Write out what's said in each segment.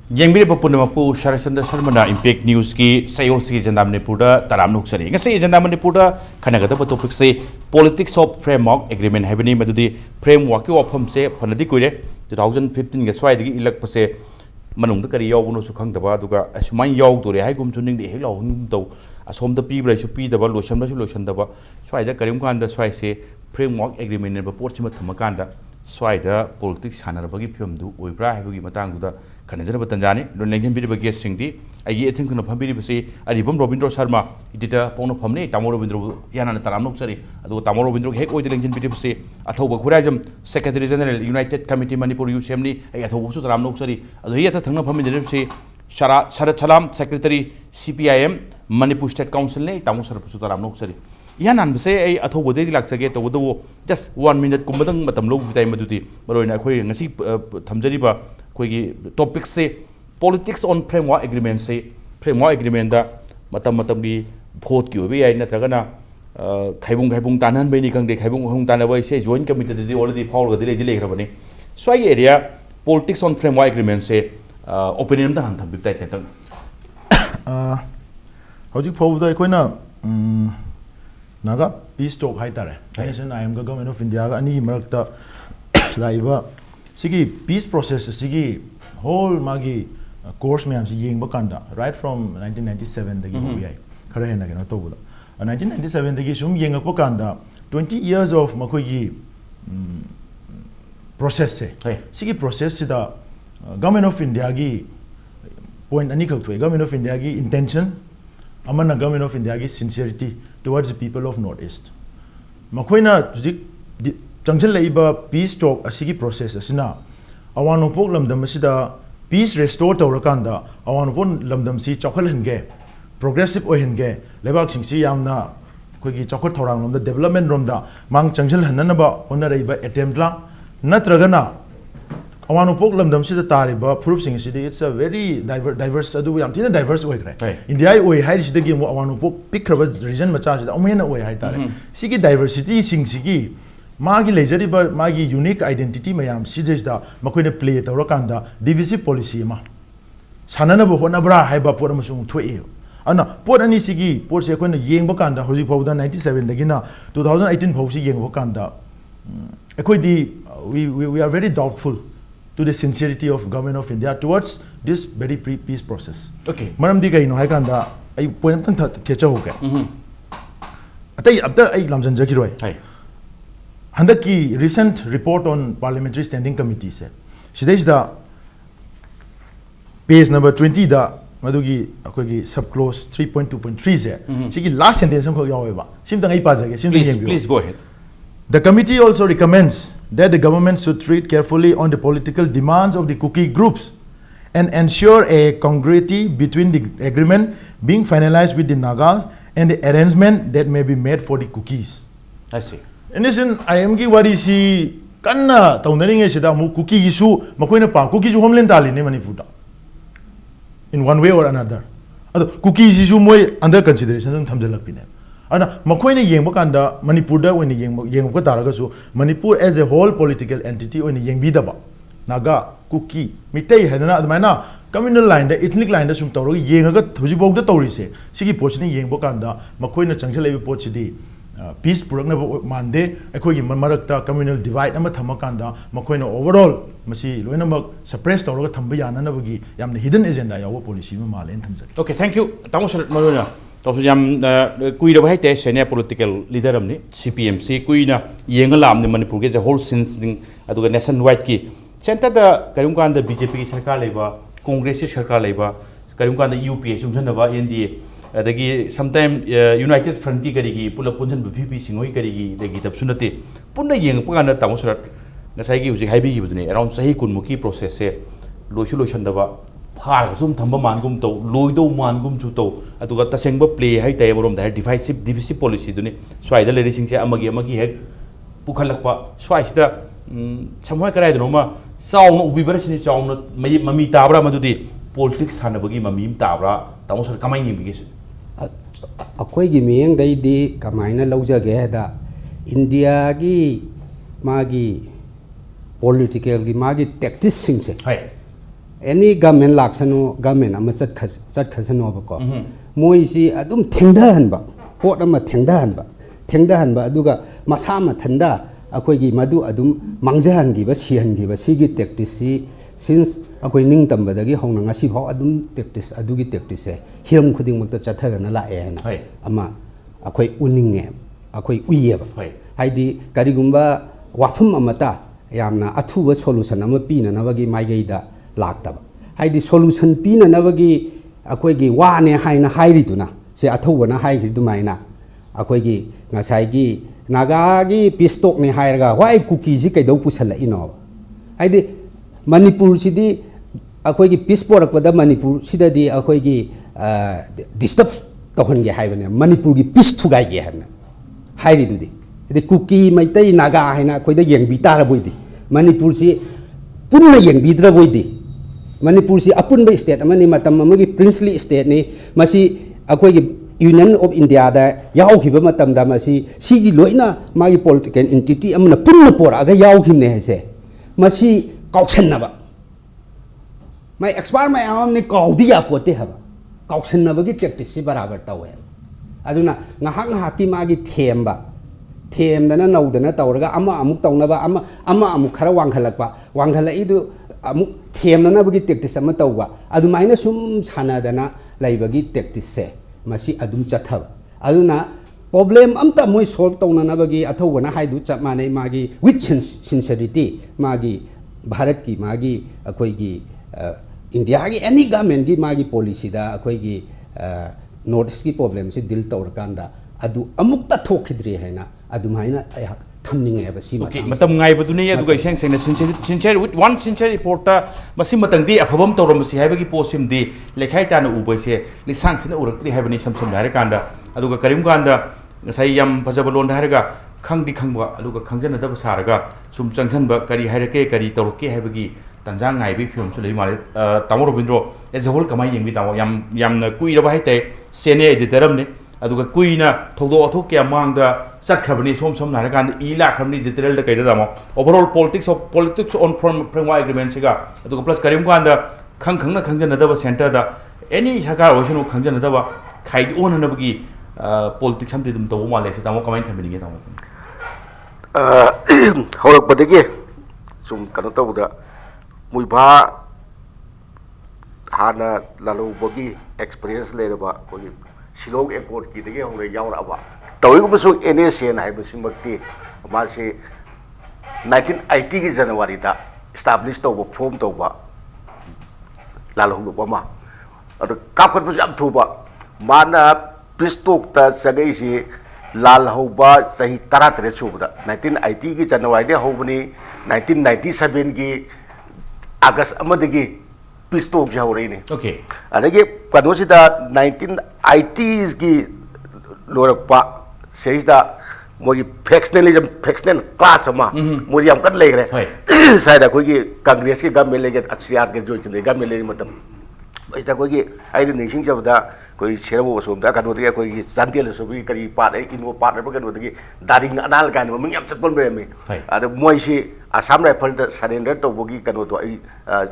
Yang Poknapham Sharatchandra Sharma Impact News ki sayol si agenda Manipur taram nuksari. Ngasi agenda Manipur kanagata topic se politics of framework agreement habini madudi framework ki wafam se phanadi kuire 2015 ga swai dagi ilak pase manung da kari yaw no su khang daba duga asumai yaw dore hai gum chuning de helo to asom da pi bra su pi daba losham da su losham daba swai da karim kan da swai se framework agreement ne ba port chima thamakan da swai da politics hanar bagi phim du oibra habugi matang du da Kanajara Batanjani, don't let him be the guest sing the I think of Pambiri, Aribam Robindro Sharma, editor Poknapham, Robindro, Yana Taramnoxari, Robindro, Heko, the Lincoln Pitipsi, Athouba Khuraijam, Secretary General, United Committee Manipur Assembly, Athouba Taramnoxari, the Tanapam, Sarat Salam, Secretary, CPI-M, Manipur State Council, Tamusar Taramnoxari. Yanan say Athouba de Laxagate over the war, just 1 minute, Kumbadang, Matam Low time duty, Marina Quay and see Tamjariba. Topic say politics on framework agreement say framework agreement da matam gi vote ki obi ai natragana khaibung tanan beni kang de khaibung hung tan bai say joint committee de already follow ga de le grabani so ai area politics on framework agreement say opinion da han tham bi tai ta hojik phob da koina naga peace talk hai tare nation I am government of India ga ani marakta laiba Sigi peace process, Sigi whole magi course me am ying bakanda right from 1997 the GUI. Karahen again Otobuda. 1997 the Gishum ying bakanda 20 years of Makogi process. Sigi process the government of India gi point anikal to government of India gi intention, amana government of India gi sincerity towards the people of Northeast. Makoina Junction labor peace talk asigi process asina awanu pok lamdam asida peace restore tawrakanda awanu pon lamdam si chokal henge progressive ohenge lebak singsi yamna koigi chokot thorang rom da development rom da mang junction hananaba honaraiba attempt la natragana awanu pok lamdam sida tariba proof sing sidi it's a very diverse adu yam tina diverse way right india oi hai sida gi awanu pok pikraba region macha sida omena oi hai tare sigi diversity sing sigi Magi lejariba magi unique identity mayam sijesta makoina play tawrakanda divisive policy ma sanana bo honabra haiba por amasung thoi ana por ani sigi por se koina yengba kanda hoji phawda 97 dagina 2018 phawsi yengba kanda ekoi di we are very doubtful to the sincerity of government of India towards this very peace process okay maram di kai no hai kanda ai point tan kecha ho ga atai abda ai lamjan jakiroi hai Handaki recent report on Parliamentary Standing Committee said, "Shidai da page number 20 da madugi akogi subclause 3.2.3 se. Sigi last sentence ko yawa. Simtang ai pazage. Please go ahead. The committee also recommends that the government should treat carefully on the political demands of the Kuki groups and ensure a congruity between the agreement being finalized with the Nagas and the arrangement that may be made for the Kukis." I see. In addition, I am gi wari si kanna taundaring e sida mu Kuki isu makoina pa Kuki su homeland dali ne Manipur in one way or another. Ado Kuki isu moi under consideration thamjalak pine. Ana makoina yengba kanda Manipur da when yengba ka taraga su Manipur as a whole political entity when yengbi da ba Naga Kuki mitai hadana admaina communal line da ethnic line da sum tawro yengaga thojibog da tawri se sigi pochini yengba kanda makoina changjalai pochidi peace purakna mande ekoi marakta communal divide ama thamakanda makoina overall masi loinamak suppress tawraga thamba yana bagi yamna hidden agenda yawa policy ma malen thamjari okay thank you tamusar marona to yam kuira bai te senior political leader amni CPM si kuina yengalam ni Manipur ge whole since aduga nationwide ki center da karum kan da BJP ki sarkar leba congress ki sarkar leba karum kan da UPA junjana ba NDA adagi sometime United Front ki karigi pula punjan BPP singoi karigi degi tab sunate punna yeng pagana tamusurat nasai gi uji haibi gi budune around sahi kunmuki process se loishan daba phar sum thamba mangum to loido mangum chu to aduga tasengba play hai tai borom da divisive policy duni swaida lady sing se amagi hek pukhalakpa swaida chamhoi karai dnoma saung ubi barasini chaung mami tabra madudi politics hanabagi mami tabra tamusur kamai ni bigis akwai gi miyang dai di kamaina laujage da India gi magi political gi magi tactics sing se any government laksano government ama chat khasano ba ko moi si adum thengdahan ba pot ama thengdahan ba aduga masama thanda akhoi gi madu adum mangjahan gi ba sihan gi ba sigi tactics si since akhoi ning tambadagi hongna ngasi phau adum tactics adugi tactics e hiram khuding makta chathagana la e na ama akhoi uninge akhoi uye ba haidi karigumba wafum amata yamna athuba solution ama pina nabagi maigeida laktaba haidi solution pina nabagi akhoi gi wane haina hairiduna se athuba na hairi dumaina akhoi gi ngasai gi naga gi pistok ni hairaga wai cookie ji kaidau pusala ino haidi Manipur sidi akhoi gi peace porak pada Manipur sida di akhoi gi disturb tohon ge haibane Manipur gi peace thugai ge hana hairi dudi de cookie mai tai naga haina akhoi da yeng bi tara boidi Manipur si punna yeng bi dra boidi Manipur si apun ba state amani matam amagi princely state ni masi akhoi gi Union of India da yaw khiba matam da masi sigi loina magi political entity amna punna pora ga yaw khimne hese masi kauchen na ba mai expert mai am ni kaudi ya pote haba kauchen na ba gi practice si barabar tawe aduna ngahak ngahak ki magi themba them dana nau dana tawraga ama amuk tawna ba ama amuk khara wangkhala idu amuk them na ba gi practice ama tawwa adu maina sum sana dana laibagi practice se masi adum chathaba aduna problem amta moi solve tawna na ba gi athawa na haidu chamane magi with sincerity magi Bharat ki magi akhoi gi India gi any government gi magi policy da akhoi gi notice ki problem si dil tawr kanda adu amukta thokhidri haina adu maina ayak thamning eba si okay matam ngai badune ya duga iseng seng sincere with one sincere reporter masi matang di aphabam tawram si haiba gi posim di lekhai ta na ubai se lisang sina urakri haibani samsam dare kanda aduga karim kanda ngasai yam pajabalon haraga khangdi khangba aluga khangjana da saraga sum changchanba kari hairake kari tawrke haibagi tanjang ngai bi film su lei male tamo Robindro as a whole kamai yengbi tamo yam na kuira ba haite senior editor amne aduga kuina thodo athok ke amangda chatkhabani som na kan ila khamni editorial da kaida damo overall politics on framework agreement siga aduga plus karim kanda khangna khangjana da center da any hakar oshinu khangjana da khaid on na bagi politics samde dum to male se tamo kamai thamini ge tamo haurakpadagi sum kano tawda muiba hana lalubagi experience leraba koi Shillong airport ki dagi hore yauraba tawigubu su NSN haibu simakti masi 1980 ki January da establish tawba form tawba lalubaba ma adu kapkat bu am thuba mana pistok ta sagai si Lal Hauba sahi tara tere subda 1980 ki January de Haubani 1997 ki August amadagi pistok jawre ni okay adagi kanosida 1980s ki lorakpa seisda mogi factional class ama mogi am kan legre saida koi ki Congress ki government lege aksiar ke join chinde government lege matam baista koi ki ai nation jabda koi serabo somda kanu de koi jantel sobi kari part inwo part ba kanu de daring anal kan ming yam chatpon be me ada moi si asam rifle da surrender to bogi kanu to ai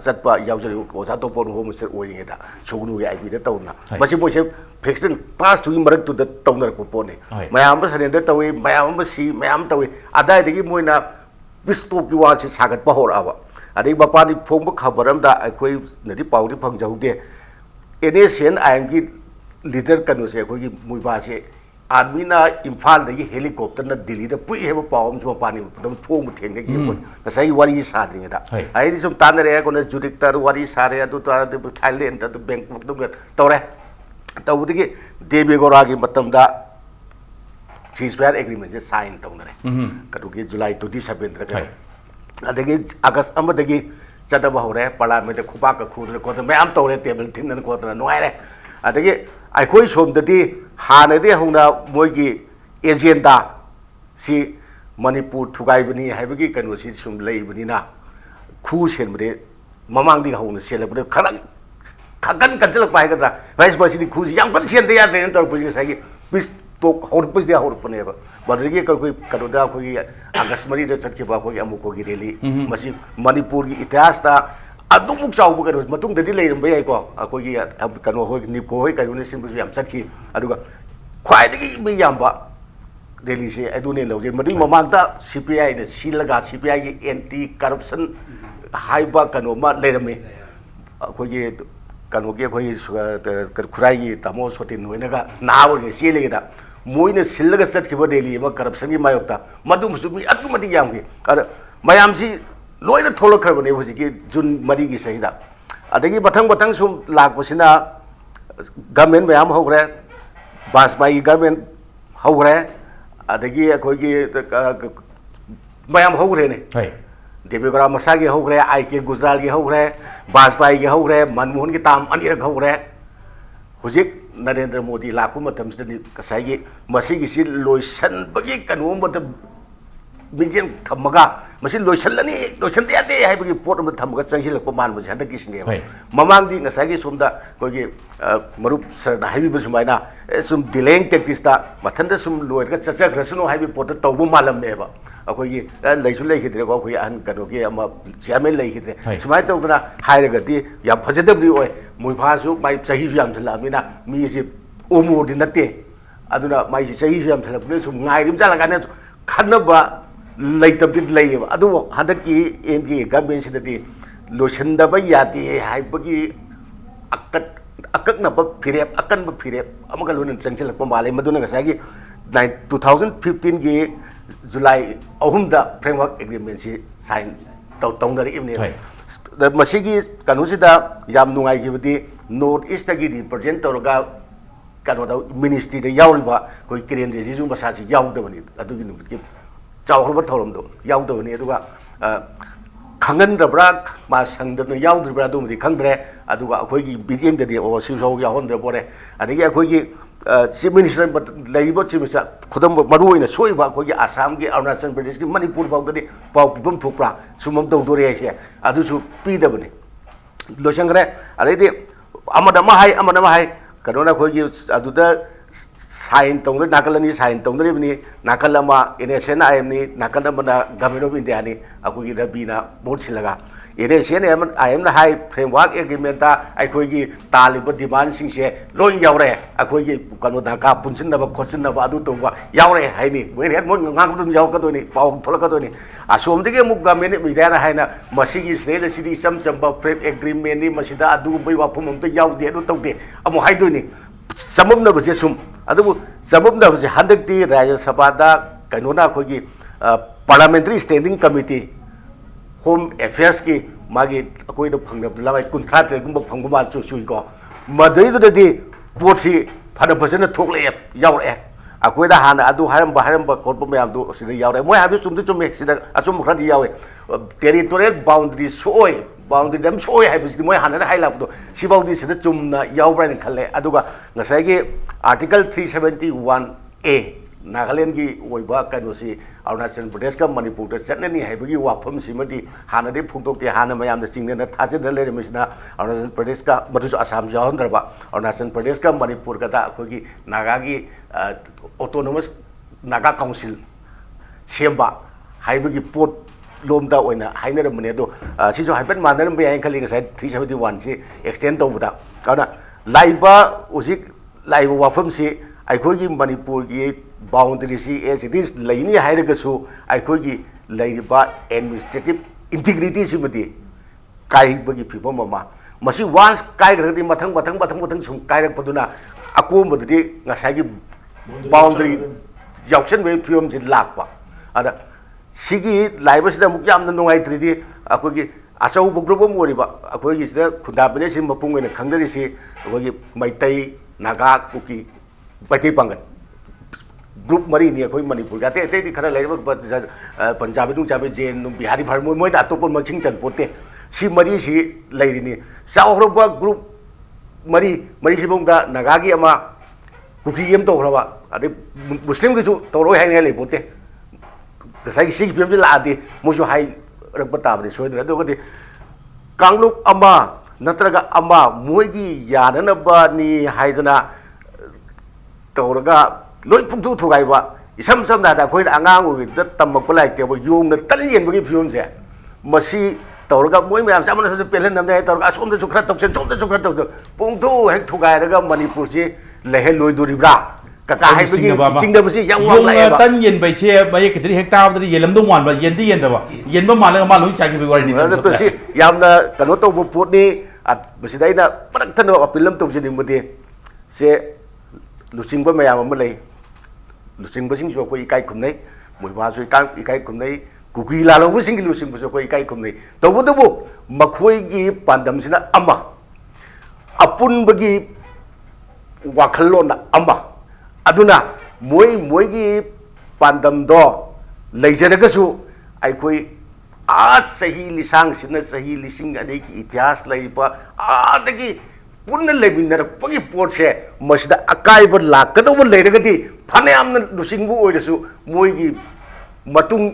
chatpa yaujari ko sa to pon home ser oing da chognu ya ai da tawna basi moi se vaccine pass to marak to da tawnar ko pone mayam ba surrender tawi mayam ba si mayam tawi adai de moi na bisto ki wa si sagat pa hor aba adai bapa ni phom ba khabaram da koi nadi pawri phang jaude NSN IM ki leader kanu se koi muiba se army na imphal de helicopter na Delhi da pui heba pawm so pani dam phom theng ge ko na sai wari sa ding da ai di sum tan re ko na judictor wari sa re adu ta Thailand da Bangkok dum tawre tawdi ge Debe Gora gi matam da ceasefire agreement je sign tawna re kadu ge July 27 ra ka adagi August amadagi chadaba hore parliament de khuba ka khudre ko me am tawre table tin na ko na noire adagi ai koi som dadi hana de hona moigi agenda si Manipur thugai bani haibagi kanu si sum lei bani na khu sen bade mamang di hona sel bade kharan khagan kanjal pai ga vice president khu yam kan sen de ya de tor puji sai gi bis to hor pus dia hor pune ba badagi ka koi kanu da koi August mari de chat ke ba koi amu ko gi reli masi Manipur gi itihas ta ꯑꯗꯨꯃꯨꯛ ꯆꯥꯎꯕ ꯀꯩꯅꯣ ꯃꯇꯨꯡꯗꯗꯤ ꯂꯩꯔꯝꯕ ꯌꯥꯏꯀꯣ ꯑꯩꯈꯣꯏꯒꯤ ꯀꯩꯅꯣ ꯍꯣꯏ ꯅꯤꯞꯀꯣ ꯍꯣꯏ ꯀꯩꯅꯣꯅ ꯁꯤꯟꯕꯁꯨ ꯌꯥꯝ ꯆꯠꯈꯤ ꯑꯗꯨꯒ ꯈ꯭ꯋꯥꯏꯗꯒꯤ ꯃꯤ ꯌꯥꯝꯕ ꯔꯦꯂꯤꯁꯦ ꯑꯗꯨꯅꯦ ꯂꯧꯖꯩ ꯃꯗꯨꯒꯤ ꯃꯃꯥꯡꯗ CPI ꯅ ꯁꯤꯜꯂꯒ CPI ꯒꯤ ꯑꯦꯟꯇꯤ ꯀꯔꯞꯁꯟ ꯍꯥꯏꯕ ꯀꯩꯅꯣ ꯑꯃ ꯂꯩꯔꯝꯃꯤ ꯑꯩꯈꯣꯏꯒꯤ ꯀꯩꯅꯣꯒꯤ ꯑꯩꯈꯣꯏꯒꯤ ꯈꯨꯔꯥꯏꯒꯤ ꯇꯥꯃꯣ ꯁꯣꯇꯤꯟ ꯍꯣꯏꯅꯒ ꯅꯍꯥ ꯑꯣꯏꯔꯤꯉꯩ ꯆꯦꯜꯂꯤꯉꯩꯗ ꯃꯣꯏꯅ ꯁꯤꯜꯂꯒ ꯆꯠꯈꯤꯕ ꯔꯦꯂꯤ ꯑꯃ ꯀꯔꯞꯁꯟꯒꯤ ꯃꯥꯌꯣꯛꯇ ꯃꯗꯨꯃꯁꯨ ꯃꯤ ꯑꯗꯨꯛꯀꯤ ꯃꯇꯤꯛ ꯌꯥꯝꯈꯤ ꯑꯗ ꯃꯌꯥꯝꯁꯤ ꯂꯣꯏꯅ ꯊꯣꯛꯂꯛꯈ꯭ꯔꯕꯅꯦ ꯍꯧꯖꯤꯛꯀꯤ ꯖꯨꯟ 4ꯒꯤ ꯆꯍꯤꯗ ꯑꯗꯒꯤ ꯃꯊꯪ ꯁꯨꯝ ꯂꯥꯛꯄꯁꯤꯅ ꯒꯚꯔꯟꯃꯦꯟ ꯃꯌꯥꯝ ꯍꯧꯈ꯭ꯔꯦ ꯕꯥꯖꯄꯥꯏꯒꯤ ꯒꯚꯔꯟꯃꯦꯟ ꯍꯧꯈ꯭ꯔꯦ ꯑꯗꯒꯤ ꯑꯩꯈꯣꯏꯒꯤ ꯃꯌꯥꯝ ꯍꯧꯈ꯭ꯔꯦꯅꯦ ꯗꯦꯕꯦꯒꯧꯔꯥ ꯃꯁꯥꯒꯤ ꯍꯧꯈ꯭ꯔꯦ IK ꯒꯨꯖꯔꯥꯜꯒꯤ ꯍꯧꯈ꯭ꯔꯦ ꯕꯥꯖꯄꯥꯏꯒꯤ ꯍꯧꯈ꯭ꯔꯦ ꯃꯟꯃꯣꯍꯟꯒꯤ ꯇꯥꯝ ꯑꯅꯤꯔꯛ ꯍꯧꯈ꯭ꯔꯦ ꯍꯧꯖꯤꯛ ꯅꯔꯦꯟꯗ꯭ꯔ ꯃꯣꯗꯤ ꯂꯥꯛꯄ ꯃꯇꯝꯁꯤꯗꯗꯤ ꯉꯁꯥꯏꯒꯤ ꯃꯁꯤꯒꯤꯁꯤ ꯂꯣꯏꯁꯟꯕꯒꯤ ꯀꯩꯅꯣ ꯑꯃꯗ ꯃꯤꯡꯖꯦꯜ ꯊꯝꯃꯒ ꯃꯁꯤ ꯂꯣꯏꯁꯜꯂꯅꯤ ꯂꯣꯏꯁꯟꯗ ꯌꯥꯗꯦ ꯍꯥꯏꯕꯒꯤ ꯄꯣꯠ ꯑꯃ ꯊꯝꯃꯒ ꯆꯪꯁꯤꯜꯂꯛꯄ ꯃꯥꯟꯕꯁꯦ ꯍꯟꯗꯛꯀꯤꯁꯤꯅꯦꯕ ꯃꯃꯥꯡꯗꯤ ꯉꯁꯥꯏꯒꯤ ꯁꯣꯝꯗ ꯑꯩꯈꯣꯏꯒꯤ ꯃꯔꯨꯞ ꯁꯔꯅ ꯍꯥꯏꯕꯤꯕ ꯁꯨꯃꯥꯏꯅ ꯁꯨꯝ ꯗꯤꯂꯦꯌꯤꯡ ꯇꯦꯛꯇꯤꯛꯁꯇ ꯃꯊꯟꯇ ꯁꯨꯝ ꯂꯣꯏꯔꯒ ꯆꯠꯆꯈ꯭ꯔꯁꯅꯨ ꯍꯥꯏꯕꯒꯤ ꯄꯣꯠꯇ ꯇꯧꯕ ꯃꯥꯜꯂꯝꯅꯦꯕ ꯑꯩꯈꯣꯏꯒꯤ ꯂꯩꯁꯨ ꯂꯩꯈꯤꯗ꯭ꯔꯦꯀꯣ ꯑꯩꯈꯣꯏꯒꯤ ꯑꯍꯟ ꯀꯩꯅꯣꯒꯤ ꯑꯃ ꯆꯤꯌꯔꯃꯦꯟ ꯂꯩꯈꯤꯗ꯭ꯔꯦ ꯁꯨꯃꯥꯏꯅ ꯇꯧꯗꯅ ꯍꯥꯏꯔꯒꯗꯤ ꯌꯥꯝ ꯐꯖꯗꯕꯗꯤ ꯑꯣꯏ ꯃꯣꯏꯐꯥꯁꯨ ꯃꯥꯏ ꯆꯍꯤꯁꯨ ꯌꯥꯝꯁꯤꯜꯂꯛꯑꯕꯅꯤꯅ ꯃꯤꯁꯤ ꯑꯣꯃꯣꯗꯤ ꯅꯠꯇꯦ ꯑꯗꯨꯅ ꯃꯥꯏꯁꯤ ꯆꯍꯤꯁꯨ ꯌꯥꯝꯁꯤꯜꯂꯛꯄꯅꯤꯅ ꯁꯨꯝ ꯉꯥꯏꯔꯤꯕ ꯆꯠꯂꯀꯥꯟꯗ ꯈꯟꯅꯕ ꯂꯩꯇꯕꯗꯤ ꯂꯩꯌꯦꯕ ꯑꯗꯨꯕꯨ ꯍꯟꯗꯛꯀꯤ NDA ꯒꯚꯔꯟꯃꯦꯟꯁꯤꯗꯗꯤ ꯂꯣꯏꯁꯤꯟꯗꯕ ꯌꯥꯗꯦ ꯍꯥꯏꯕꯒꯤ ꯑꯀꯛꯅꯕ ꯐꯤꯔꯦꯞ ꯑꯀꯟꯕ ꯐꯤꯔꯦꯞ ꯑꯃꯒ ꯂꯣꯏꯅꯅ ꯆꯪꯁꯤꯜꯂꯛꯄ ꯃꯥꯜꯂꯦ ꯃꯗꯨꯅ ꯉꯁꯥꯏꯒꯤ 2015ꯒꯤ ꯖꯨꯂꯥꯏ 3ꯗ ꯐ꯭ꯔꯦꯝꯋꯥꯔꯛ ꯑꯦꯒ꯭ꯔꯤꯃꯦꯟꯁꯤ ꯁꯥꯏꯟ ꯇꯧꯅꯔꯛꯏꯕꯅꯦꯕ ꯃꯁꯤꯒꯤ ꯀꯩꯅꯣꯁꯤꯗ ꯌꯥꯝ ꯅꯨꯡꯉꯥꯏꯈꯤꯕꯗꯤ ꯅꯣꯔꯠ ꯏꯁꯇꯒꯤ ꯔꯤꯄ꯭ꯔꯖꯦꯟ ꯇꯧꯔꯒ ꯀꯩꯅꯣꯗ ꯃꯤꯅꯤꯁꯇ꯭ꯔꯤꯗ ꯌꯥꯎꯔꯤꯕ ꯑꯩꯈꯣꯏ ꯀꯤꯔꯦꯟ ꯔꯤꯖꯤꯖꯨ ꯃꯁꯥꯁꯤ ꯌꯥꯎꯗꯕꯅꯤ ꯑꯗꯨꯒꯤ ꯅꯨꯃꯤꯠꯀꯤ ꯆꯥꯎꯈ꯭ꯔꯕ ꯊꯧꯔꯝꯗꯣ ꯌꯥꯎꯗꯕꯅꯤ ꯑꯗꯨꯒ ꯈꯪꯍꯟꯗꯕ꯭ꯔꯥ ꯃꯥ ꯁꯪꯗꯅ ꯌꯥꯎꯗ꯭ꯔꯤꯕ꯭ꯔꯥ ꯑꯗꯨꯃꯗꯤ ꯈꯪꯗ꯭ꯔꯦ ꯑꯗꯨꯒ ꯑꯩꯈꯣꯏꯒꯤ BTMꯗꯗꯤ ꯁꯤꯐꯥꯎ ꯌꯥꯎꯍꯟꯗ꯭ꯔ ꯄꯣꯔꯦ ꯑꯗꯒꯤ ꯑꯩꯈꯣꯏꯒꯤ ꯆꯤꯐ ꯃꯤꯅꯤꯁꯇꯔ ꯂꯩꯔꯤꯕ ꯆꯤꯐ ꯃꯤꯅꯤꯁꯇꯔ ꯈꯨꯗꯝ ꯃꯔꯨꯑꯣꯏꯅ ꯁꯣꯏꯕ ꯑꯩꯈꯣꯏꯒꯤ ꯑꯁꯥꯝꯒꯤ ꯑꯔꯨꯅꯥꯆꯜ ꯄ꯭ꯔꯗꯦꯁꯀꯤ ꯃꯅꯤꯄꯨꯔ ꯐꯥꯎꯗꯗꯤ ꯄꯥꯎ ꯄꯤꯐꯝ ꯊꯣꯛꯄ꯭ꯔꯥ ꯁꯨꯝꯕ ꯇꯧꯗꯣꯔꯦ ꯍꯥꯏꯁꯦ ꯑꯗꯨꯁꯨ ꯄꯤꯗꯕꯅꯤ ꯂꯣꯏꯁꯟꯈ꯭ꯔꯦ ꯑꯗꯩꯗꯤ ꯑꯃꯅ ꯑꯃ ꯍꯥꯏ ꯀꯩꯅꯣꯅ ꯑꯩꯈꯣꯏꯒꯤ ꯑꯗꯨꯗ साइन तौर नाकल साइन तौनरीबनी नाकल NSN IM नाकल गवर्नमेंट ऑफ इंडिया अखोई रबीना बोर्ड सिलगा NSN IM हाई फ्रेमवर्क एग्रीमेंट अखोई तालिब डिमांड सिंसे लोन यावरे अखोई कनो दका पुनसिनब खोसिनब अदु तौबा यावरे हाइनी मोइन हेड मोन ngang यावकदोनी पाउ थोलकदोनी असोमदगे मुक गवर्नमेंट मिडिया हाइना मसिगी स्टेट सिटी चम चंबा फ्रेम एग्रीमेंट नि मसिदा अदु बै वाफम अमत यावदे अदु तौदे अमु हाइदोनी सममनबसे सुम अदुबु सममनबसे हंदक्ति राज्य सभादा कनोना अखोई parliamentary standing committee home affairs की मागी अखोई फंगनबदुला कुंथ्रा गुंब फंगुमा चुइको मदुदुदि पोटसी फन फसना थोकले यावरे अखोइदा हाना अदु हारम कोप मयामदु सिदा यावरे मोय हाबि चुमदि चुमे सिदा अचुम खरादि यावे टेरिटोरियल बाउंड्री सोय बाउंड्री दम सोय हाबिसि मोय हाना हाइलाबदो सिबाउदि सिदा चुमना यावब्रानि खल्ले अदुगा ngसाइगे आर्टिकल 371A नागालैंड की ओइबा कनोसी अरुणाचल प्रदेश का मणिपुर दा चटननी हाइबगी वाफम सिमदि हानादे फुंदोक्ते हाना मयामदा चिंगना थाजेना लेरमिसना अरुणाचल प्रदेश का मधुसु असम जाहनद्रबा अरुणाचल प्रदेश का मणिपुर का अखोगी नागागी autonomous Naga council Semba हाइबगी pot लोमदा ओइना हाइनरमने दो सिजो हाइपेन मानरम बयान खली ngसाइ 371 से एक्सटेंड तौबदा अना लाइबा उजिक लाइबा वाफम से अखोगी मणिपुर की बाउंड्री से एज इट इज लेनी हाइरगसु अखोगी लेरिबा एडमिनिस्ट्रेटिव इंटीग्रिटी सिमदि काइबगी फिबम मा मसी वांस काइग्रदि मथंग सुम काइरकपदुना अकोमदि ngसाइगी बाउंड्री याउसन वे फिबम से लाकपा अदा सिगी लाइबसिदा मुक यामना नुंगाइत्रिदि अखोगी अचौब ग्रुप अम ओरिबा अखोगी सिदा खुदाबने सिम मपुंग ओइना खंगदरिसि अखोगी मैतै नागा कुकी बैठे पांगन ग्रुप मरी नहीं अखोई मणिपुर का अते खरा लेब पंजाबी नुचाबी जैन बिहारी भर मोय अतोप मचिंग चन पोते सी मरी सी लेरिनी चाउरबा ग्रुप मरी मरी सिबोंदा नागागी अमा कुकी एम तोरबा अदे मुस्लिम गिसु तोरो हाइ ले पोते गसाई सी फिल्म जे लादे मोसु हाइ रब ताबदे सोइदर अदोगदे कांगलुप अमा नत्रगा अमा मोयगी याननबनी हाइदना तौरगा लोई पुंथु थुगाइबा इसम समना दा खोइ आंगांग ओइदा तमक लाइते बो योंगना तल येनबगी फियोम से मसी तौरगा मोई मैम सामने से पेलन नमने तौरगा सोम दे सुखरा तौसन सोम दे सुखरा तौसन पुंगथु हेक थुगायरगा मणिपुर से लेहे लोइदोरिब्रा कका है बगी चिंगदबसी yang wang lai ba tan yen bai se bai ke tri hektar da yelam do wan ba yen di yen da ba yen ba mal ma lo cha ki bi wari ni sam so si yamna kano to bu put ni at basi dai na parak tan ba pilam to jini mudi se lusing ba mayam ma lai lusing ba sing so ko ikai khum nei moi ba so ikai khum nei kuki la lo sing lusing ba so ko ikai khum nei to bu makhoi gi pandam sina amma apun bagi wakhalon amma aduna moi gi pandam do leijaragasu aikoi sahi lisang sina sahi lising adai ki इतिहास laiba adagi punna lebinar pagi port se masida akai bar lakado bar leiragadi phane amna lusing bu oirasu moi gi matung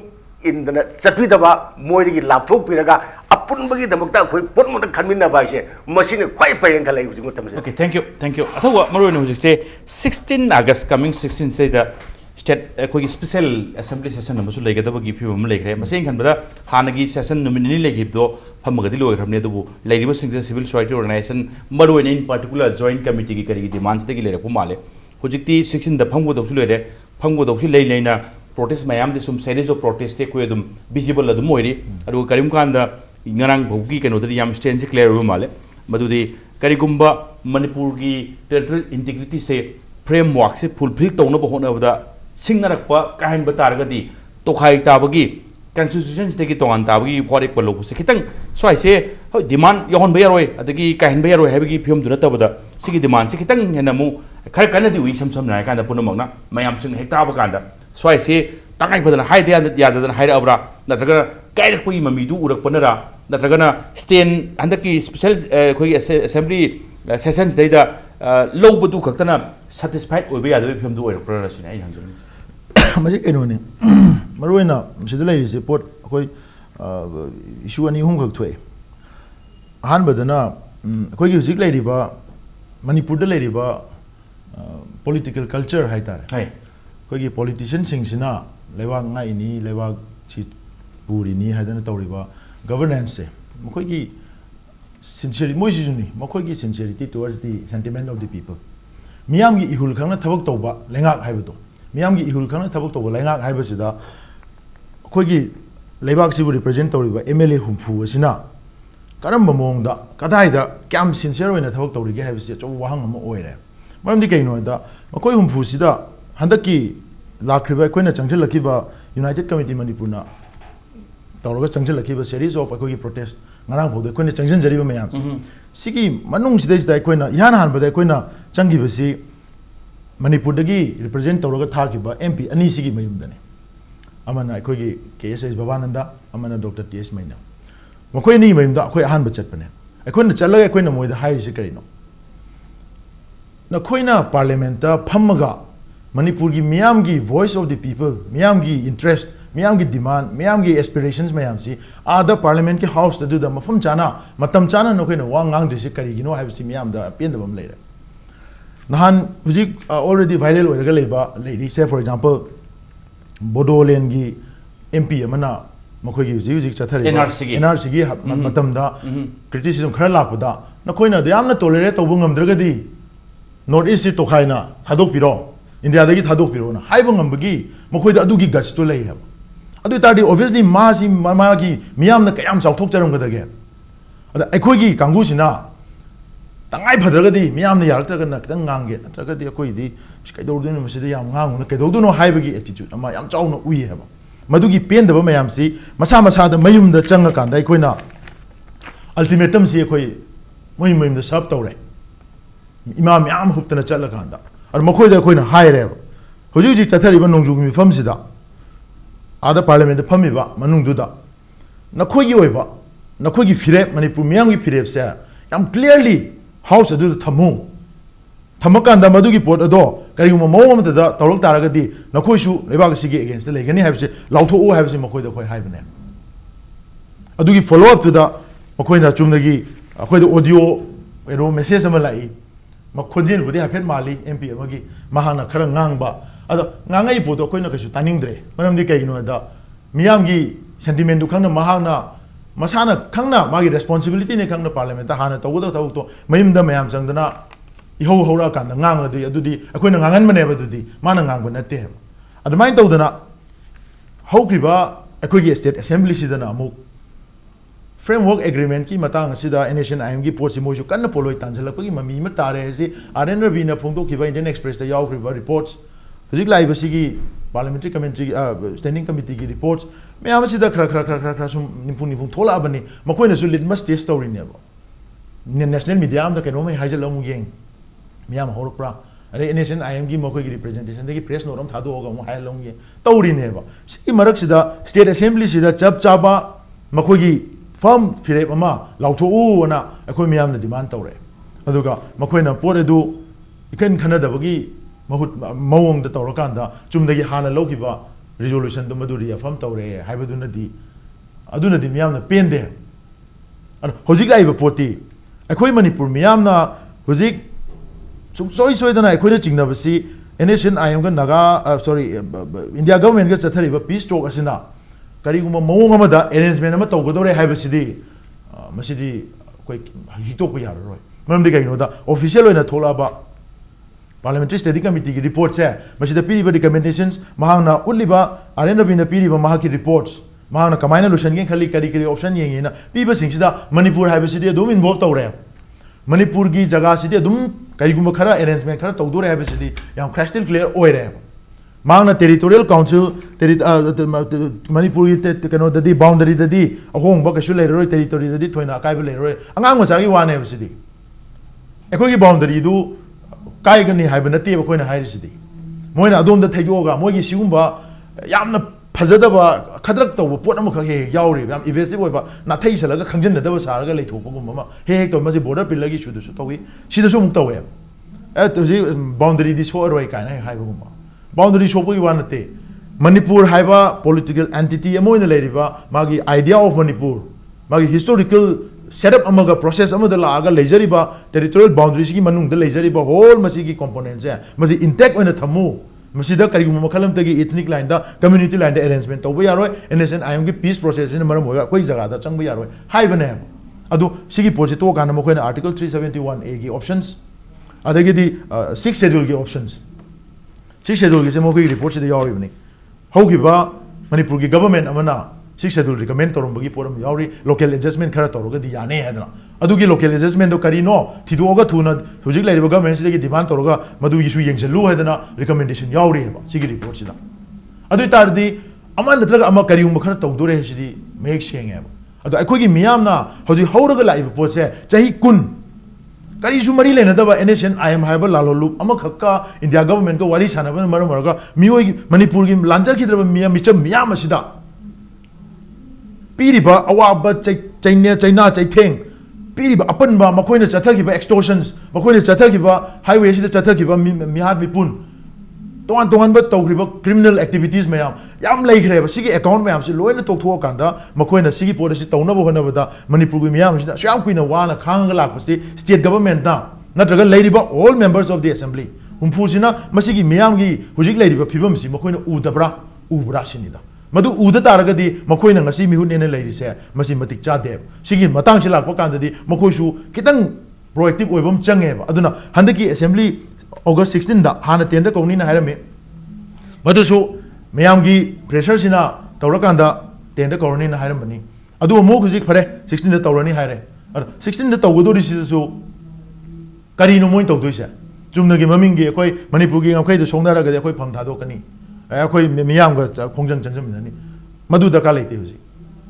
indana chatvidaba moi gi lapthok piraga apun bagi damakta khoi pon mo khanminna ba se machine khoi payen khalai hu jing tamse okay thank you athawa maru no hujik se 16 August coming 16 se da state khoi special assembly session na musu legada ba gi phi mam legre masing khan bada hanagi session nominally legib do phamagadi loi ramne du leiriba sing civil society organization maru in particular joint committee gi kari demands de gi lere ko male hujikti 16 da phamgo do su lere phamgo do su lei leina protest mayam de sum series of protest te ko edum visible adum moiri adu karim khan da ngarang bhogi keno da yam stand clear ru male madudi karigumba manipur gi territorial integrity se framework se fulfill tawna ba hona bada singnarakpa kahin bataragadi tokhai tabagi constitution tegi tongan tabagi forik pa lobu se kitang swai se demand yohon bayaroi adagi kahin bayaroi habigi film duna tabada sigi demand se kitang hena mu khar kana di ui sam na kanda punamagna mayam sing hekta ba kanda swai se tangai badana haide ya da haira abra natraga kairak pi mamidu urak panara natraga stand andaki special khoi assembly sessions daida lobadu kaktana satisfied oiba ya da film du oirak prarasina ai hanjani मजे कहीं ने मरुना मसीद लेरिसे pot कोई issue अनि हुम खक थोय हान बदना कोई हुजिक लेरिबा Manipur the लेरिबा political culture हाय तारे हाय कोई पॉलिटिशियन सिंगसिना लेवा ngaini लेवा छि पुरिनी हायदना तौरिबा गवर्नेंस से मखोय की सिंसियरिटी मोइसि जुनी मखोय की sincerity towards the sentiment of the people मियाम की इहुल खंगना थबक तौबा लेंगा हायबदो मियाम की इहुल खंगना थबक तौबा लेंगा हायबसिदा कोई की लेबाक सिबु रिप्रेजेंट तौरिबा एमएलए हुमफु असिना करम मोंगदा कदाइदा क्याम सिंसियर होइना थबक तौरिगे हायबसि चौ वाहंग अमा ओइरे मरमदि कइनो दा मखोय हुमफु सिदा हंदकी लाख्रिबा कोइना चंगजलखिबा यूनाइटेड कमिटी मणिपुरना तौरगा चंगजलखिबा सीरीज ऑफ कोई protest ngarang phode koina changjan jariba mayam sigi manung sidai koina ihan han bada koina changgibasi manipur dagi represent tawraga thakiba mp ani sigi mayum dane amana koigi kss babananda amana dr ts maina makoi ni mayum da koi han bachat bane koina chalaga koina moida hairi se karino na koina parliament ta phammaga manipur gi miyam gi voice of the people miyam gi interest miyam gi demand miyam gi aspirations mayam si ada parliament ki house da du da mafam chana matam chana no koina wa ngang disi kari gino have si miyam da pen da bam leira nahan hujik already viral oiraga leiba lady say for example bodolen gi mp amana makhoi gi hujik chathari nrc gi matam da criticism khara lakpada na koina da yamna tolerate tobu ngamdraga di north east si tokhaina thadok piro india da gi thadok piro na haiba ngambagi makhoi da adu gi guts to lei have adu tadi obviously masi magi miyam na kayam chawthok charam gadage ada akhoi gi kangu sina tangai phadragadi miyam na yartraga na kitang ngange natragadi akoi di kaidorduno masida yam ngang na kaidorduno haibagi attitude ama yam chawna ui haba madugi pendaba mayam si masa masa da mayum da changa kan dai koina ultimatum si akoi mayum da sab tawre imam yam huptana chala kan da ar makhoi da koina haire hoji ji chathari ba nongju mi fam sida ada parliament da phami ba manung du da nakhoi gi oiba nakhoi gi fire manipur miyam gi fire se yam clearly house adu thamu thamakanda madugi pot ado kari mo mom da tawlok taragadi nakhoi su lebak sigi against the legani habse lautho o habse makhoi da khoi haibane adugi follow up to da makhoi na chumnagi akhoi da audio ero message ama lai makhonjin budi hapet mali mp amagi mahana khara ngangba ado ngangai pot ko na kasu taningdre manam di kai no da miyam gi sentiment du khangna mahana masana khangna magi responsibility ne khangna parliament ta hana tawdo tawto mayimda mayam jangdana iho hora kan ngang adi adudi akoina ngangan mane badudi mana ngang ba natte admai tawdana hokriba akoi state assembly sidana amuk framework agreement ki matang sida NHN-IM gi port si moju kan poloi tanjalapagi mami ma tare si RN Ravina phongdo kiba Indian Express ta yaw kriba reports hujik lai ba sigi parliamentary committee standing committee ki reports me am sida khra sum nimpung thola abani makoi na su litmus test story ne ba national media am da keno mai hajal amu geng me am horok pra are NHN-IM gi makoi gi representation de gi press noram thadu hoga mu hayal lom ge tawri ne ba sigi marak sida state assembly sida chap chaba makoi gi farm fire ama lauto u na akoi miyam na demand tawre aduga makoi na pore du ikan khana da bagi mahut mawong da tawra kanda chumdagi hana lokiba resolution du maduri afam tawre haibadu na di aduna di miyam na pende an hojik lai ba poti akoi Manipur miyam na hojik soi da na akoi na chingna basi NHN-IM ga naga India government ga chathari ba peace talk asina kariguma mawong amada arrangement ama tawgadore haibasidi masidi koi hitokpa yararoi maramdi kaino da official oina tholaba parliamentary study committee ki report se masida piriba recommendations mahangna ulliba RN Ravina piriba mahaki reports mahangna kamaina lusan gen khali kari option yengena piba singsida Manipur haibasidi adum involve tawre Manipur gi jaga sidi adum kariguma khara arrangement khara tawdore haibasidi yam crystal clear oire Mangna territorial council Manipur kano dadi boundary dadi ahong ba kasu leiroi territory dadi thoina kai ba leiroi angang masagi wane basidi ekoi gi boundary du kai gani haiba nate ba koina hairi sidi moina adom da thaidoga mogi sigumba yamna phajadaba khadrak tawba pot am kha he yauri yam evasive oiba na thai salaga khangjin da ba saraga leithopa gum ma he to masi border pilagi chudu su tawi sida su muk tawe to ji boundary di so roi kai na haiba gum boundary shopu iwanate Manipur haiba political entity amoina leriba magi idea of Manipur magi historical setup amaga process amada laaga lejariba territorial boundaries ki manung da lejariba whole masi ki components ya masi intact oina thamu masi da karigum makhalam tagi ethnic line da community line da arrangement tawba yaroi NHN-IM ki peace process in maram hoya koi jaga da changba yaroi haiba ne adu sigi project to kana makoina article 371A ki options adagi di 6th schedule ki options 6th schedule ki se mo ki report se yawi bani hogiba Manipur ki government amana 6th schedule recommend torom bagi poram yawi local adjustment khara toroga di yane hadna adu ki local adjustment do kari no thidoga thuna hujik lai government se ki demand toroga madu issue yengjalu hadna recommendation yawi ba sigi report sida adu tardi ama natraga ama kari um khara tawdore sidi make senge ba adu akoi ki miyam na hojik horaga lai ba pot se chahi kun kari su mari lena da ba NHN-IM haiba lalolu ama khakka India government ko wari sana ba maram marga mioi Manipur gi lanja khidra miya micham miya masida piriba awaba chaina chaitheng piriba apan ba makoina chathaki ba extortions makoina chathaki ba highway sida chathaki ba mihar mipun tongan ba tawriba criminal activities mayam yam leikhre ba sigi account mayam si loina tokthua kanda makoina sigi policy tawna bo hona ba Manipur gi miyam sida syam kuina wana khang lak ba si state government na natraga leiriba all members of the assembly humpu sina masigi miyam gi hujik leiriba phibam si makoina ubra sinida madu uda taraga di makoina ngasi mihun ene leiri se masi matik cha de sigi matang chilak pa kanda di makoisu kitang proactive oibam change ba aduna handaki assembly August 16 da hana 10 da kongni na hairame madusu mayamgi pressure sina tawrakanda 10 da kongni na hairamani adu mo khujik phare 16 da tawrani haire 16 da tawgodori sisu kari no moin tawdoise chumnagi mamingi akoi Manipur gi ngai da songdara ga akoi pham thado kani akoi miyam ga khongjang chanjam minani madu da ka leite huji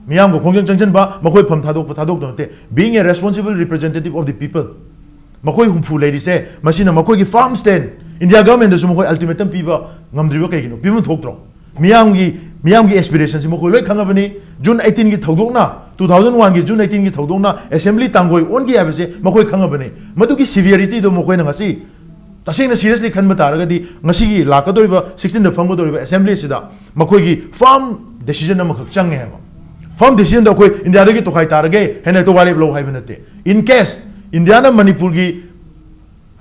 miyam ga khongjang chanjan ba makoi pham thadok donte being a responsible representative of the people makoi humfu lady se masina makoi ki farm stand India government su makoi ultimatum piba ngamdriba kaigino pimun thokdro miyamgi aspirations makoi loi khangabani June 18 gi thodokna 2001 gi June 18 gi thodokna assembly tangoi on gi abse makoi khangabani madu ki severity do makoi na ngasi tasena seriously khanba taraga di ngasi gi lakadoriba 16 da famgodoriba assembly sida makoi gi farm decision na makhak change ha farm decision da koi India da gi to khai tarage hena to wale blow haibinate in case India na Manipur gi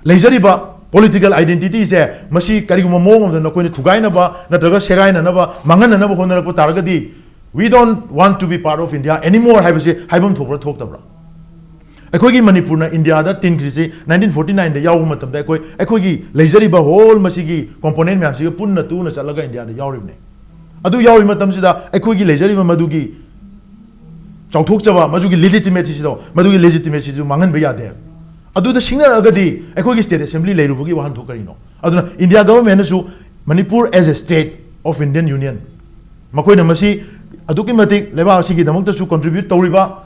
leijariba political identity se masi kariguma mong of the koi thugai na ba natraga segai na ba mangan na ba honara ko targa di we don't want to be part of India anymore haibase haibam thokra thoktabra akhoi Manipur na India da tin krisi 1949 da yaw matam da akhoi gi leijari ba whole masigi component myam si punna tu na chalaga India da yawribne adu yawi matam sida akhoi gi leijari ba madugi chauthok chaba madugi legitimacy sido madugi legitimacy ju mangan ba yade adu da singna agadi akhoi gi state assembly leirubugi wahan thokarino aduna India government su Manipur as a state of Indian Union makoi na masi aduki matik leba sigi damok su contribute tawriba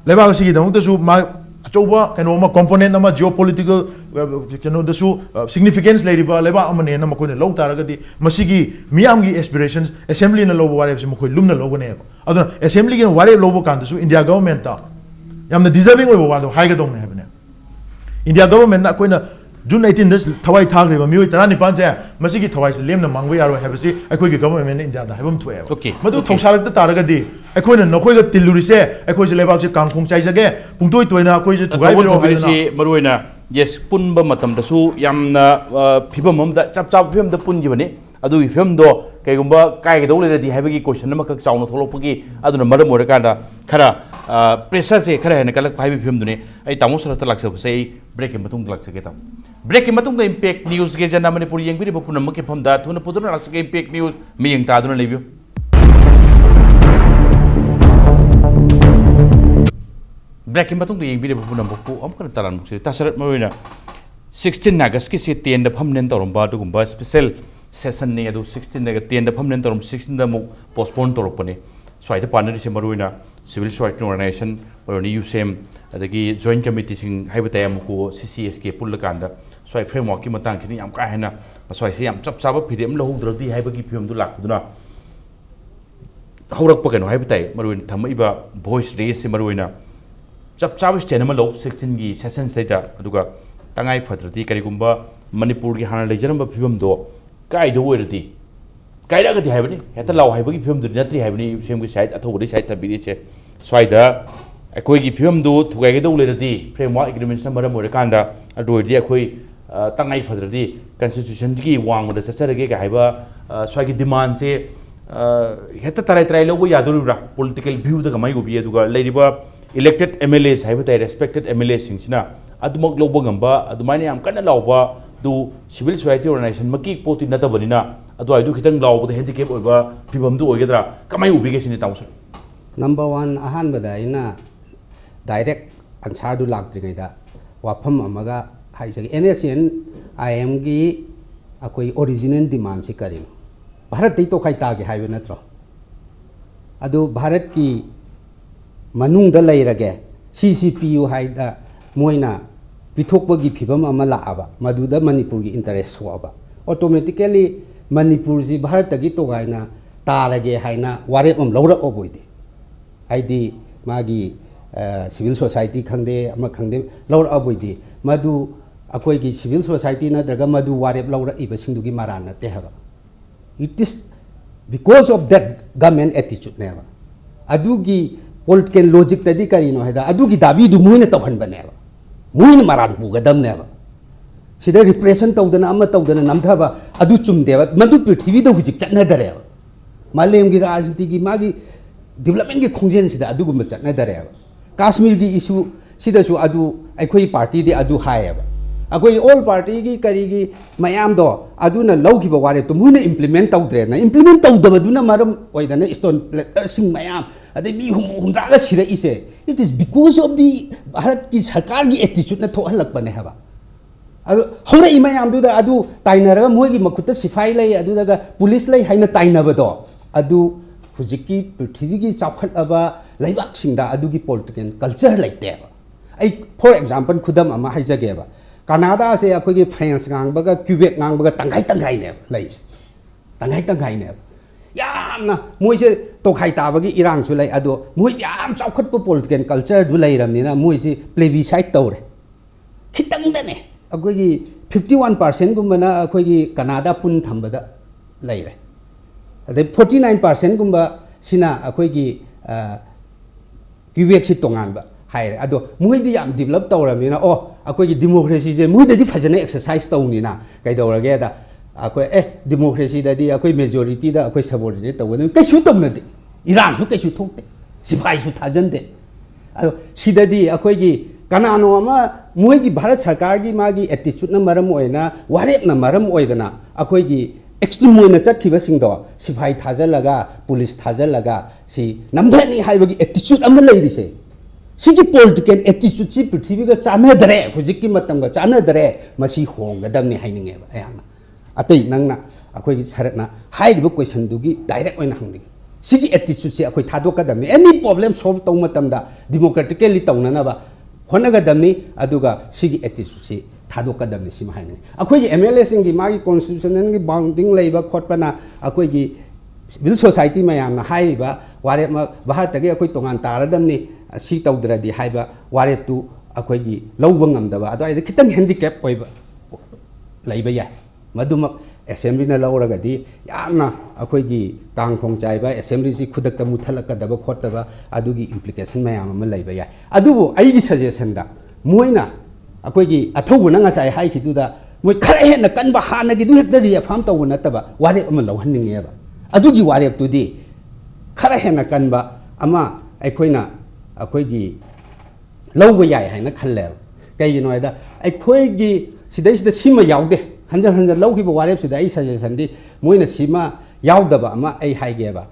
leba sigi damok su ma achoba kano ma component ama geopolitical kano da su significance leiriba leba amane na makoi na low taragadi masigi miyam gi aspirations assembly na lobo ware makoi lumna lobo ne aduna assembly gi ware lobo kan su India government ta yamna deserving oibo wado haiga dong ne habne India government na koina June 18 this Thawai Thagri ba mioi tarani pan se masigi Thawai se lemna mangwe yaro habasi akhoi gi government India da habam thue okay madu thongsarak ta taragadi akhoi na nokhoi ga tiluri se akhoi se lebak se kangkhong chai jage pungtoi toina akhoi se thugai biro habasi maruina yes punba matam da su yamna phibam am da chap chap phibam da punji bani adu phibam do kaigumba kai ga dole di habagi question ma ka chawno tholopagi aduna maram ore kanda khara pressure se khara hena kalak phaibi phibam dune ai tamo sarata laksa se break matung laksa ke tam break matung da impact news ge jana Manipur yengbi ba punam ke phamda thuna puduna laksa ke impact news miyeng ta duna lebio break matung da yengbi ba punam bu am kana taran mukse tasarat marina 16 August ki se 10 da phamnen toromba du gumba special session ne adu 16 da 10 da phamnen torom 16 da mu postpone toropane so aida partner se marina civil society organization maroni USM adagi joint committee sing haibata amuko CCS ke pulla kanda so ai framework ki matang kini am ka hena so ai se am chap chaba pidem lo drodi haibagi phim du lakduna haurak pa kano haibatai maruin thamaiba voice raise se maruina chap chaba stand ma lo 16 gi session data aduga tangai fadrati karigumba Manipur gi hana lejaramba phim do kai do werdi kai daga di haibani heta law haibagi phim du natri haibani sem gi site athobudi site tabiri che swaida akoi gi phim du thugai ge do leradi framework agreement number mo rekanda adoi akoi tangai fadradi constitution gi wang da sacharage ga haiba swagi demand se heta tarai tarai lo yaduribra political view da gamai go bi aduga leiriba elected MLAs haiba tai respected MLAs singsina adumak lobo gamba adumani am kana lawba du civil society organization maki poti natabanina adu aidu khitang lawba da handicap oiba phibam du oigedra kamai ubige sini tawsu number 1 ahan bada ina direct answer du lak dringai da wafam amaga haisagi NSN IM gi akoi original demand si karino Bharat dei to khai ta ge haiwe natro adu Bharat ki manung da leirage CCPU haida moina pithokpa gi phibam ama la aba maduda Manipur gi interest so aba automatically Manipur ji Bharat gi to gaina tarage haina warep am lawra oboide aidi magi civil society khangde ama khangde lawra oboide madu akoi gi civil society na daga madu warep lawra iba singdu gi marana te haba it is because of that government attitude neba adugi political logic tadi karino haida adugi dabi du muina tawhan baneba muina maran pugadam neba sida repression tawdana ama tawdana namthaba adu chumdeba madu prithvi da hujik chatna dareba malem gi rajniti gi magi development gi khongjen sida adu gum chatna dareba Kashmir gi issue sida su adu aikoi party de adu haeba akoi all party gi kari gi mayam do aduna lawkiba ware to muina implement tawdre na implement tawdaba duna maram oidana stone sing mayam ade mi humra ga sira ise it is because of the Bharat ki sarkar gi attitude na thohalak bane haba hore imayam du da adu tainara moi gi makuta sifai lai adu daga police lai haina tainaba do adu hujiki prithvi gi chapkhat aba laibak singda adu gi political culture like te ai for example khudam ama haijage ba Canada se akoi gi France ngang baga Quebec ngang baga tangai ne lais tangai ne yamna moi se to khai ta bagi irang su lai ado moi yam chawkhat po political culture du lai ram ni na moi se plebiscite tawre hitang da ne akoi gi 51% gum na akoi gi Canada pun thambada lai re ade 49% gum ba sina akoi gi Quebec si tongan ba hai ado moi di yam develop tawramina oh akoi gi democracy je moi da di phajana exercise tawni na kai dawrage da akoi democracy da di akoi majority da akoi subordinate tawna kai su tamna di Iran su kaisu thokte sipai su thajande ado sidadi akhoi gi kanano ama moi gi Bharat Sarkar gi magi attitude na maram oina warep na maram oidana akhoi gi extreme moina chatkhiba singdo sipai thajalaga police thajalaga si namdani haibagi attitude ama leirise sigi political attitude si prithvi ga chana dare hujikki matam ga chana dare masi honga damni haininge ba ayana atai nangna akhoi gi saratna haidiba question dugi direct oina hangdi sigi attitude se akhoi thadok kadamni any problem solve taw matam da democratically tawnana ba honaga damni aduga sigi attitude se thadok kadamni sim haine akhoi gi MLA sing gi magi constitutional gi bounding leiba khotpana akhoi gi civil society mayam na haiba ware ma bahar tagi akhoi tongan taradamni si tawdradi haiba ware tu akhoi gi lawba ngamdaba ado ai kitang handicap oiba leiba ya maduma assembly na lawragadi yamna akhoi gi tang khong chaiba assembly si khudak ta muthalakadaba khotaba adugi implication mayam ma leiba ya adubu ai gi suggestion da moina akhoi gi athou na nga sai hai khiduda moi khare he na kanba hana gi du hek dari fam taw na taba ware ama lawhanninge ba adugi ware tu di khare he na kanba ama aikhoina akhoi gi lawba yai haina khalle kai no da akhoi gi sidai sida sima yaude hanjar hanjar lawki ba ware sida ai suggestion di moina sima yaudaba ama ai haige ba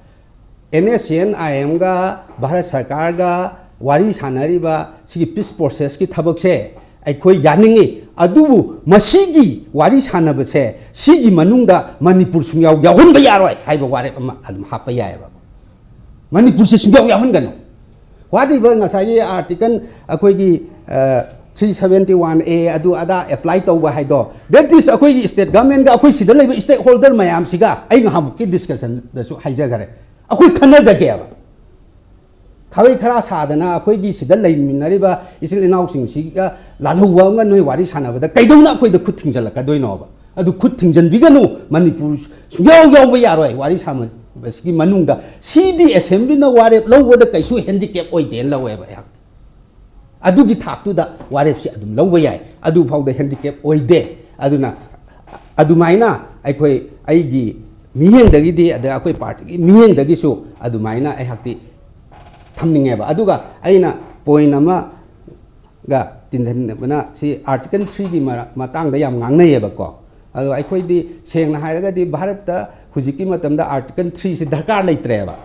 NSCN-IM ga Bharat Sarkar ga wari sanari ba sigi peace process ki thabak se akhoi yaningi adubu masigi wari sanaba se sigi manungda Manipur sungyau yahun ba yaroi haiba ware ama adum hapa yai ba Manipur se sungyau yahun gano wadi ba ngasai article akhoi gi 371A adu ada apply tawba haido that is akhoi gi state government ga akhoi sida leiba stakeholder mayam siga ai ngam ki discussion da su haija gare akhoi khana jage ba khawai khara sadana akhoi gi sida leiminari ba isil inau sing siga lalhuwa nga noi wari sana ba kaidona akhoi da khut thingjalaka doino ba adu khut thingjan biganu Manipur sugyau yau ba yaroi wari sama basiki manungda CD assembly na warep lawwa da kaisu handicap oi den lawe ba yak adugi thaktu da warep si adum lawwa yai adu phau da handicap oi de aduna adumaina akhoi aigi miheng dagi di ada akhoi party miheng dagi su adumaina ai hakti thamninge ba aduga aina point ama ga tinjan bana si article 3 gi matang da yam ngangnei ba ko adu akhoi di sengna hairaga di Bharat ta hujiki matamda article 3 si darkar leitre ba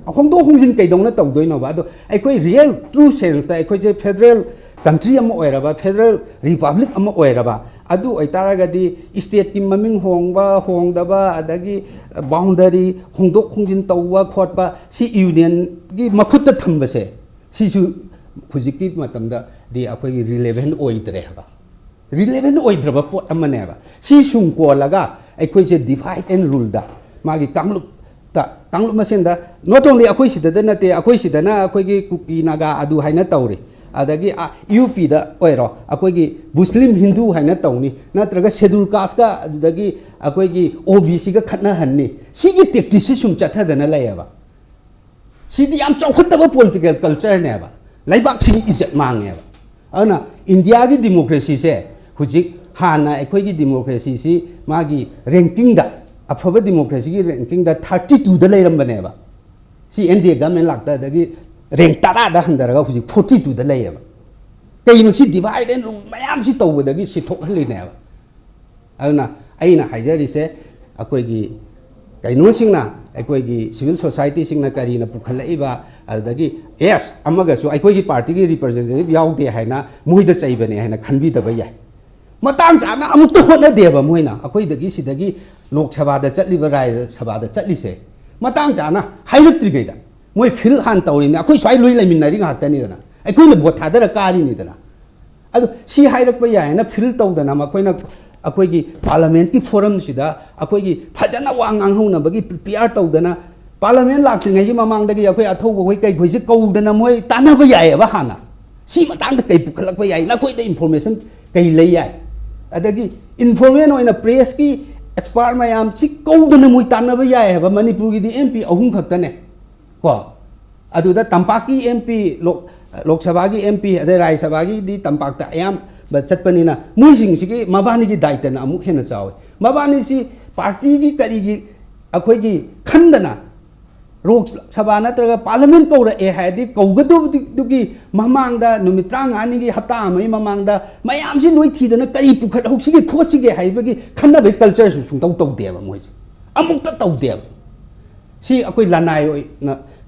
hongdo hongjin kaidongna tawdoino ba ado akhoi real true sense da akhoi je federal country am oiraba federal republic am oiraba adu oitaraga di state ki maming hongba hongdaba adagi boundary hongdok hongjin tawwa khotba si union gi makhutta thamba se si su hujiki matamda di akhoi gi relevant oidre ba relevant oidraba pot amane ba si sung ko laga akhoi je divide and rule da magi tanglup masen da not only akhoi sida na te akhoi sida na akhoi gi kuki naga adu haina tawri adagi UP da oiro akhoi gi Muslim Hindu haina tawni natraga schedule caste ka adagi akhoi gi OBC ga khatna hanni sigi tactics sum chatha dana layaba sidi yam chawkhataba political culture ne ba laibak sigi izat mange ba ana India gi democracy se hujik hana akhoi gi democracy si magi ranking da afaba democracy gi ranking da 32 da leiram bane ba si NDA government lakta dagi rank tara da handaraga hujik 42 da layaba kaino si divide and rule mayam si tawba dagi si thokhalli ne ba ana aina haijari se akhoi gi kaino singna akhoi gi civil society singna karina pukhalaiba adagi yes amaga su akhoi gi party gi representative yaude haina muida chaibane haina khanbi da ba yai matang chana amuk to hona deba moina akhoi dagi sidagi lok sabha da chatliba rai sabha da chatlise matang chana hairatri geida moi fil han tawri na akhoi swai lui laiminari nga tani dana akhoi na bot thadara kari ni dana adu si hairak pa yai na fil tawdana akhoi na akhoi gi parliament ki forum sida akhoi gi phajana wang ang hona bagi prepare tawdana parliament lakti ngai mamang dagi akhoi athouba hoi kai khoi se kaudana moi tanaba yai ba hana si matang da kai pukhalak pa yai na khoi da information kai lei yai adagi information oina press ki expert mayam si kaudana moi tanaba yai ba Manipur gi di MP ahum khaktane ko aduda tampaki MP lok sabha gi MP ade rai sabha gi di tampak ta ayam ba chatpanina muising sigi mabani gi daitana amuk hena chawi mabani si party gi kari gi akhoi gi khandana Rok Sabana Traga Parliament Kora a Hadi Kogadu Duki Mamanga Numitrang Anigi Hatama Mamanga Mayamsi Nuiti than a Karipuka Hoxi Kosige Haibagi Kanabi culture from Toto Deva Mois. Amuk Toto Deva. See a quick Lanai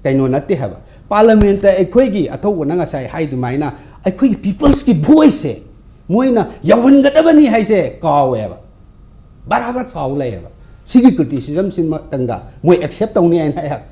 Kaino Natihava. Parliament a Quigi, a Towananga say hi to Mina, a quick people's voice. Moina, Yawan Gadabani has a cow ever. Barabar cow lever. Sigi criticisms in Matanga. We accept only and I have.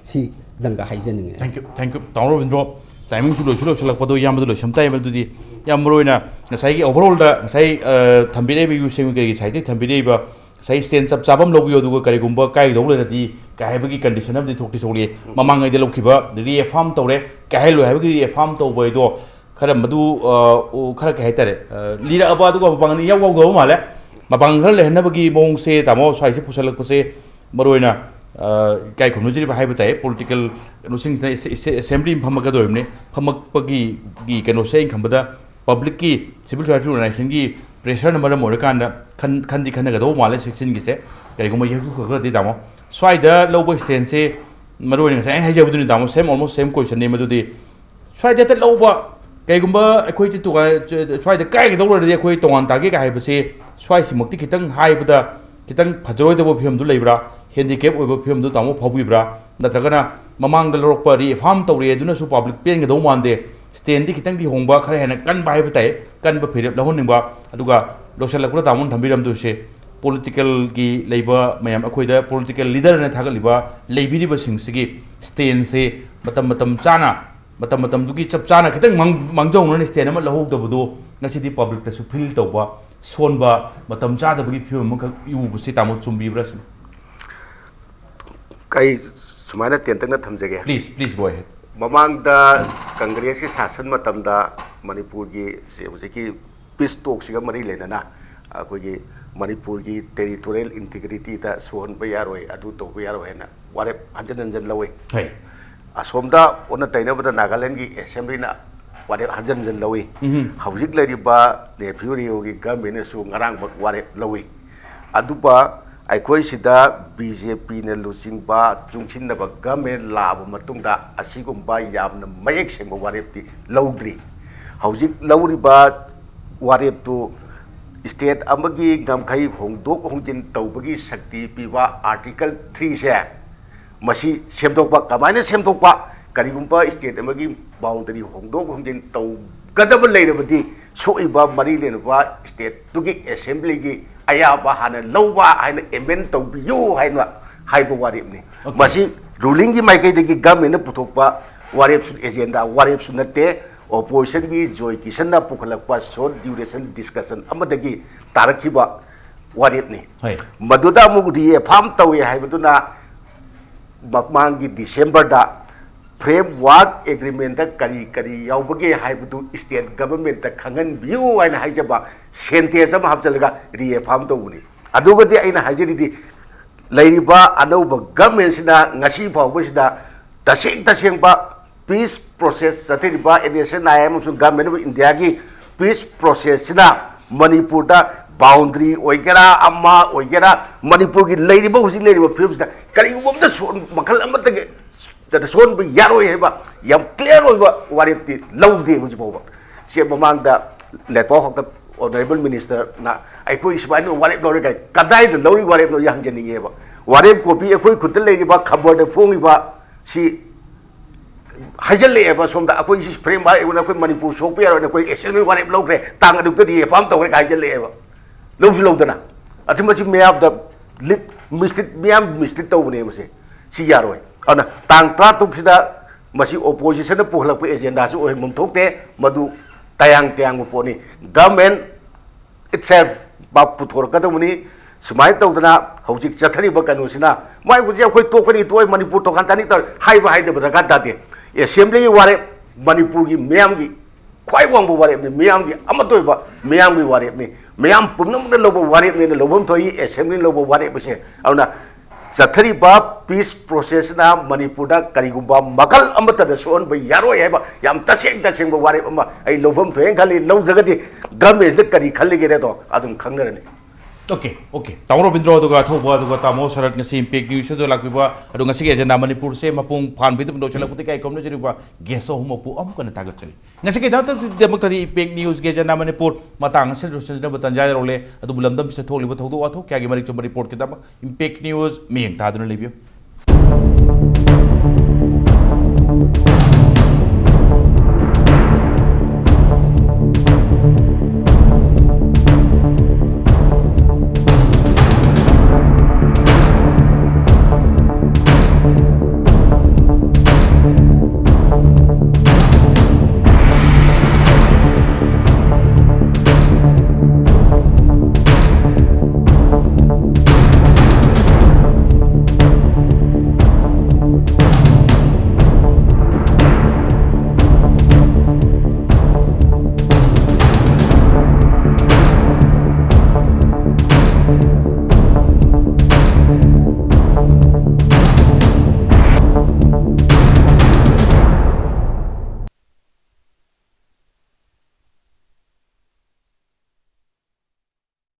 Si danga hygiene. Thank you. Robindro. Timing to Pado Yamadu, sometime to the Yamroina, Sai overall the Sai Tambireba using cited Tambireba, Sai stands up Sabam Lobio to Karigumba, Kai Dola, the Kahabaki condition of the Tokisoli, Mamanga de Lokiba, the Ria Farm Tore, Kahelo Havaki, a farm to Boido, Karamadu, Karakate, Lida Abadu of Bangia Wogomale, Mabangal, Nabagi Mong say, Tamo, Sai Pusala, Maroina. Kai Kunuji Habitat, political assembly in Pamagadoimne, Pamakagi, Kano saying Kambada, public key, civil society organization, pressure number Moricanda, Kandi Kanagado, Mala 16 Gise, Kagoma Yaku de Damo. So I the low extent say Maroon and Hajabu Damo, same almost same question name to the. So I get the low Kagumba equated to try the Kai over the equate to one Tagiga, I would say, Swice Mokitan high with the Kitan Pajoy of him to Libra. Handicap over him to Tamo Pobibra, Natagana, Mamang the Ropari, if Ham Tori, do not so public paying the one day, stay in the Kitangi Homba, and a gun by Pate, gun by period, Lahonimba, Aduga, Losalakutamon, Tambiram Dushe, political labor, Mayam Aquida, political leader and Tagaliba, Labiriba Sing stay and say, Matam Chana, Matam Duki Chapchana, Kitan Mangjong, and stay in the Lahu the Budo, Nasiti public, the Supil Toba, Sonba, Matam Chada, you sit out Sumbi Brasil. Kai Sumana Tentana Tamzage. Please go ahead. Mamang the Congress is Hassan Matamda, Manipurgi, Seki, Peace Talks, Marilena, Akugi, Manipurgi, territorial integrity, that Swan Bayarway, Aduto Bayarwena, what a hundred and Lowe. Hey. Asomda, on a Taina with the Nagalangi Assembly, what a hundred and Lowe. Housing Lady Ba, the Fury Gamin, so Narang, but what a Lowe. Aduba. Aikoi sida BJP na losing ba jungchin na ba game lab matungda asigumba yamna mayek sengba warep ti lawdri haujik lawri ba warep tu state amagi gamkhai hongdok hongjin tawbagi sakti piwa article 3 se masi semdok ba kamaina semdok ba karigumba state amagi boundary hongdok hongjin taw gadab leirabadi soiba mari lenba state tugi assembly gi Ayaba hana lowa hana emen to biu hana haiba warip ni masi ruling gi mai kai de government puthokpa warip agenda warip sunate opposition gi joy kisan na pukhalakpa short duration discussion amadagi tarakhiba warip ni maduda mugdi farm tawi haibaduna makmangi December da framework agreement da kari yaubage haibadu state government da khangan biu aina haijaba sentence am hapjalaga refarm to uni adugadi aina hajiri lairiba anauba government sina ngasi phawbasida taseng ba peace process satiriba NSNIM su government of India gi peace process sina Manipur da boundary oigera amma oigera Manipur gi lairiba husi lairiba films da kari umda makal amata that son be yaro heba yam clear over what it lawdi which boba she mamanda lepo honorable minister na I ko isbanu what it no ga kadai the lori what it no yang jeni heba what it ko bi ko khut le ba khabar de phongi ba si hajal le ba som da ko is frame ba e na ko Manipur so pe ro ko esel what it lo gre tang adu ke di fam to ga hajal le ba lo dana athima si me of the lip mistit to ne se si yaro ana tang tratuk sida masi opposition na puhlak pe agenda su oi mumthokte madu tayang phoni government itself ba puthor ka dumuni sumai tawdana hojik chathari ba kanu sina mai buje khoi tokani toy Manipur to kan tani tar hai ba hai de ba ka date assembly ware Manipur gi meyam gi khoi wang bu ware meyam gi amatoi ba meyam gi ware ni meyam pumnam na lobo ware ni lobom thoi assembly lobo ware ba se auna Sathari ba peace process na Manipur da karigumba makal amata da son ba yaro heba yam taseng ba ware ama ai lobam thoeng khali lo jagati government da kari khalli gere to adum khangnarani okay तामो रोबिंद्रो दुगा थोबा दुगा तामो शरत ngasi impact news do lakbiba adu ngasi agenda manipur se mapung phan bi do chala puti kai komno jiriba geso humo pu am kana tagat chali ngasi ke data demak tadi impact news ge agenda manipur matang sel rosen na batanjai role adu bulamdam se tholi ba thodu atho kya ge mari chum report ke dam impact news meng ta dun lebio